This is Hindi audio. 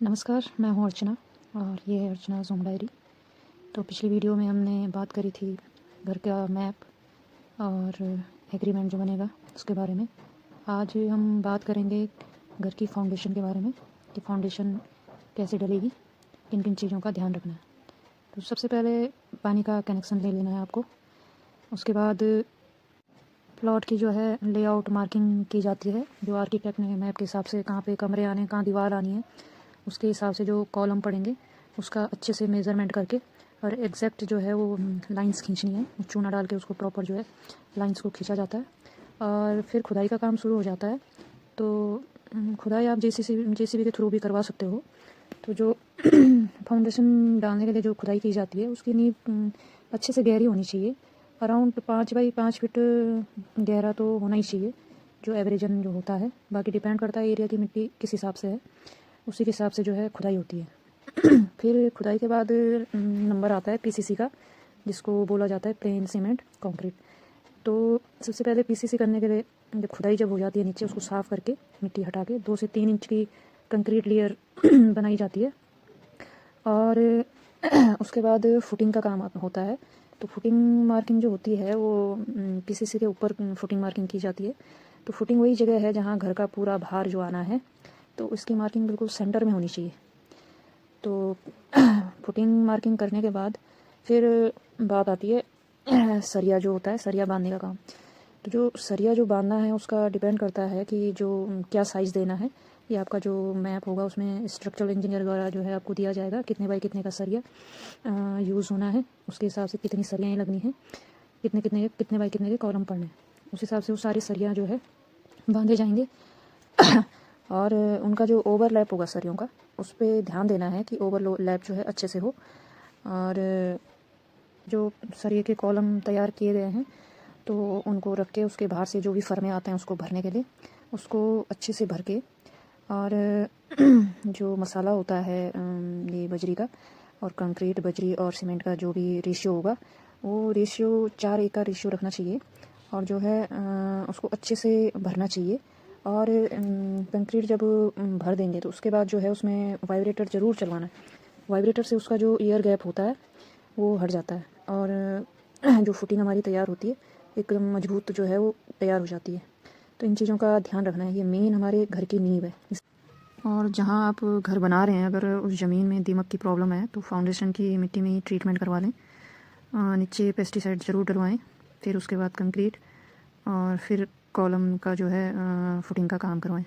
नमस्कार, मैं हूँ अर्चना और ये है अर्चना होम डायरी। तो पिछली वीडियो में हमने बात करी थी घर का मैप और एग्रीमेंट जो बनेगा उसके बारे में। आज हम बात करेंगे घर की फाउंडेशन के बारे में कि फाउंडेशन कैसे डलेगी, किन किन चीज़ों का ध्यान रखना है। तो सबसे पहले पानी का कनेक्शन ले लेना है आपको। उसके बाद प्लॉट की जो है लेआउट मार्किंग की जाती है, जो आर्किटेक्ट ने मैप के हिसाब से कहाँ पे कमरे आने, कहाँ दीवार आनी है, उसके हिसाब से जो कॉलम पड़ेंगे उसका अच्छे से मेज़रमेंट करके और एग्जैक्ट जो है वो लाइंस खींचनी है। चूना डाल के उसको प्रॉपर जो है लाइंस को खींचा जाता है और फिर खुदाई का काम शुरू हो जाता है। तो खुदाई आप जेसीबी के थ्रू भी करवा सकते हो। तो जो फाउंडेशन डालने के लिए जो खुदाई की जाती है उसकी नींव अच्छे से गहरी होनी चाहिए। अराउंड 5 बाई 5 फीट गहरा तो होना ही चाहिए, जो एवरेजन जो होता है। बाकी डिपेंड करता है एरिया की मिट्टी किस हिसाब से है, उसी के हिसाब से जो है खुदाई होती है। फिर खुदाई के बाद नंबर आता है पीसीसी का, जिसको बोला जाता है प्लेन सीमेंट कंक्रीट। तो सबसे पहले पीसीसी करने के लिए जब खुदाई जब हो जाती है नीचे, उसको साफ़ करके मिट्टी हटा के 2 से 3 इंच की कंक्रीट लेयर बनाई जाती है और उसके बाद फुटिंग का काम होता है। तो फुटिंग मार्किंग जो होती है वो पीसीसी के ऊपर फुटिंग मार्किंग की जाती है। तो फुटिंग वही जगह है जहाँ घर का पूरा भार जो आना है, तो इसकी मार्किंग बिल्कुल सेंटर में होनी चाहिए। तो फुटिंग मार्किंग करने के बाद फिर बात आती है सरिया जो होता है, सरिया बांधने का काम। तो जो सरिया जो बांधना है उसका डिपेंड करता है कि जो क्या साइज़ देना है। ये आपका जो मैप होगा उसमें स्ट्रक्चरल इंजीनियर द्वारा जो है आपको दिया जाएगा कितने बाई कितने का सरिया यूज़ होना है। उसके हिसाब से कितनी सरियाएँ लगनी हैं, कितने बाई कितने के कॉलम पड़ने हैं, उस हिसाब से वो सारे सरिया जो है बांधे जाएंगे। और उनका जो ओवरलैप होगा सरियों का, उस पे ध्यान देना है कि ओवरलैप जो है अच्छे से हो। और जो सरिये के कॉलम तैयार किए गए हैं तो उनको रख के उसके बाहर से जो भी फरमे आते हैं उसको भरने के लिए उसको अच्छे से भर के, और जो मसाला होता है ये बजरी का और कंक्रीट बजरी और सीमेंट का जो भी रेशियो होगा वो रेशियो 4:1 का रेशियो रखना चाहिए। और जो है उसको अच्छे से भरना चाहिए। और कंक्रीट जब भर देंगे तो उसके बाद जो है उसमें वाइब्रेटर ज़रूर चलवाना है। वाइब्रेटर से उसका जो एयर गैप होता है वो हट जाता है और जो फुटिंग हमारी तैयार होती है एकदम मजबूत जो है वो तैयार हो जाती है। तो इन चीज़ों का ध्यान रखना है, ये मेन हमारे घर की नींव है। और जहाँ आप घर बना रहे हैं अगर उस ज़मीन में दीमक की प्रॉब्लम है तो फाउंडेशन की मिट्टी में ही ट्रीटमेंट करवा लें। नीचे पेस्टिसाइड ज़रूर डलवाएं, फिर उसके बाद कंक्रीट और फिर कॉलम का जो है फुटिंग का काम करवाएं।